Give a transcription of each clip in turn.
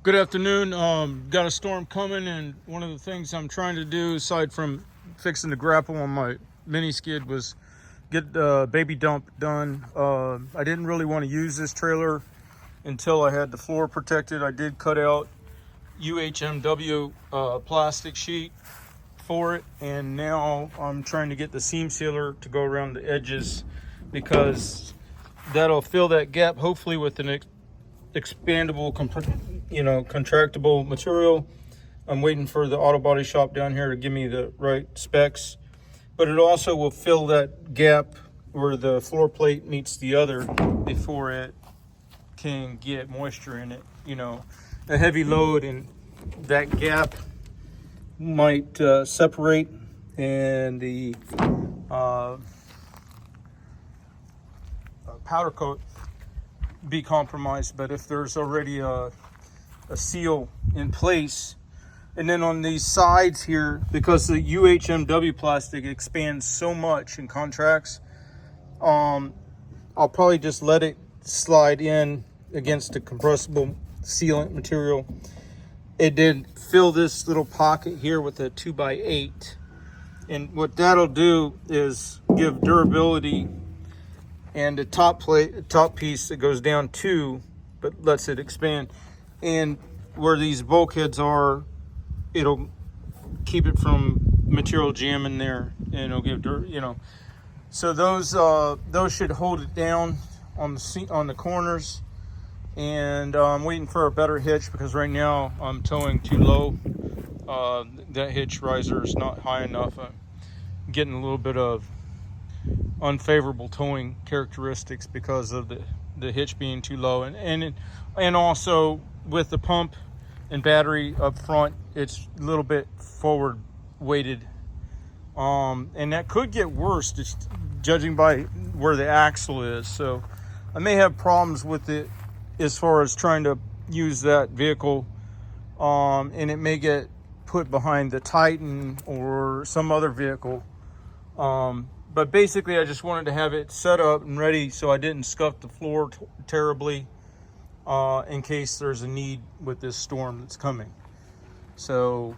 Good afternoon. Got a storm coming, and one of the things I'm trying to do, aside from fixing the grapple on my mini skid, was get the baby dump done. I didn't really want to use this trailer until I had the floor protected. I did cut out UHMW plastic sheet for it, and now I'm trying to get the seam sealer to go around the edges because that'll fill that gap, hopefully with an expandable, contractable material. I'm waiting for the auto body shop down here to give me the right specs, but it also will fill that gap where the floor plate meets the other before it can get moisture in it. A heavy load and that gap might separate, and the powder coat be compromised. But if there's already a seal in place, and then on these sides here, because the UHMW plastic expands so much and contracts, I'll probably just let it slide in against the compressible sealant material. It did fill this little pocket here with a 2x8, and what that'll do is give durability. And the top piece that goes down too, but lets it expand. And where these bulkheads are, it'll keep it from material jamming there, and it'll give dirt. So those should hold it down on the corners. And I'm waiting for a better hitch because right now I'm towing too low. That hitch riser is not high enough. I'm getting a little bit of unfavorable towing characteristics because of the hitch being too low, and also with the pump and battery up front, it's a little bit forward weighted, and that could get worse just judging by where the axle is. So I may have problems with it as far as trying to use that vehicle, and it may get put behind the Titan or some other vehicle. But basically, I just wanted to have it set up and ready so I didn't scuff the floor terribly in case there's a need with this storm that's coming. So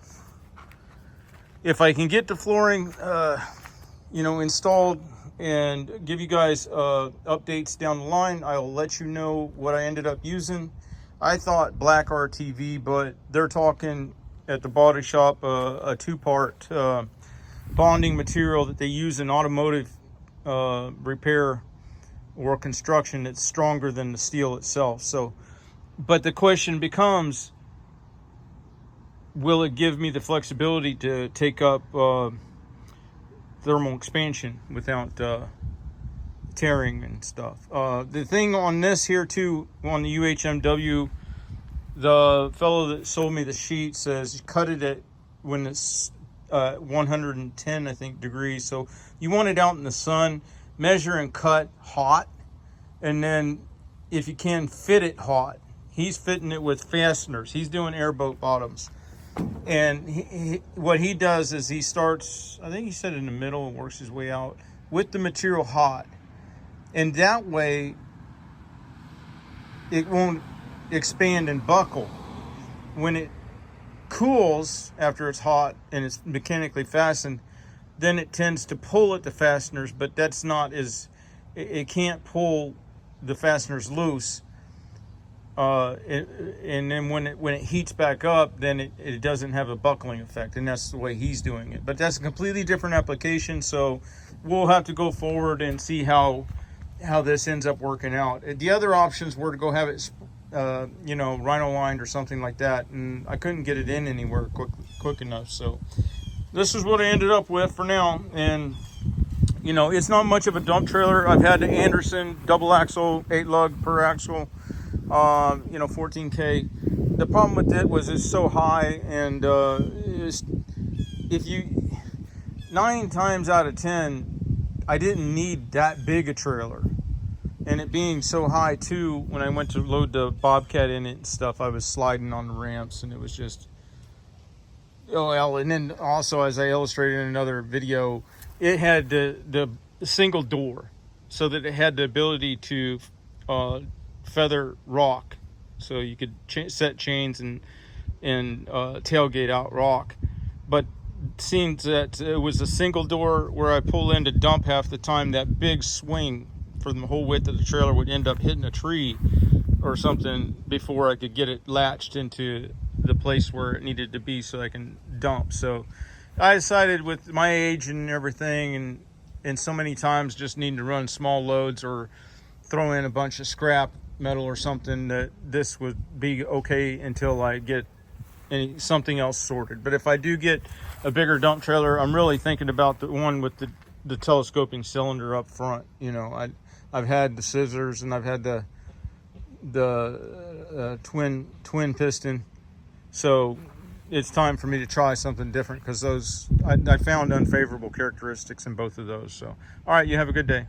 if I can get the flooring, installed and give you guys updates down the line, I'll let you know what I ended up using. I thought black RTV, but they're talking at the body shop a two-part bonding material that they use in automotive repair or construction that's stronger than the steel itself. So, but the question becomes, will it give me the flexibility to take up thermal expansion without tearing and stuff? The thing on this here too, on the UHMW, the fellow that sold me the sheet says you cut it at when it's 110, I think, degrees. So you want it out in the sun, measure and cut hot, and then if you can fit it hot. He's fitting it with fasteners. He's doing airboat bottoms, and what he does is he starts, I think he said in the middle, and works his way out with the material hot, and that way it won't expand and buckle. When it cools after it's hot and it's mechanically fastened, then it tends to pull at the fasteners, but that's not as, it can't pull the fasteners loose, and then when it heats back up, then it doesn't have a buckling effect, and that's the way he's doing it. But that's a completely different application, so we'll have to go forward and see how this ends up working out. The other options were to go have it rhino lined or something like that, and I couldn't get it in anywhere quick enough. So this is what I ended up with for now. And it's not much of a dump trailer. I've had the Anderson double axle 8 lug per axle, 14K. The problem with it was it's so high, and if you 9 times out of 10, I didn't need that big a trailer. And it being so high too, when I went to load the Bobcat in it and stuff, I was sliding on the ramps, and it was just, and then also, as I illustrated in another video, it had the single door, so that it had the ability to feather rock so you could set chains and tailgate out rock. But seeing that it was a single door where I pull in to dump, half the time that big swing for the whole width of the trailer would end up hitting a tree or something before I could get it latched into the place where it needed to be so I can dump. So I decided, with my age and everything, and so many times just needing to run small loads or throw in a bunch of scrap metal or something, that this would be okay until I get something else sorted. But if I do get a bigger dump trailer, I'm really thinking about the one with the telescoping cylinder up front. You know, I've had the scissors, and I've had the twin piston, so it's time for me to try something different, because those I found unfavorable characteristics in both of those. So all right, you have a good day.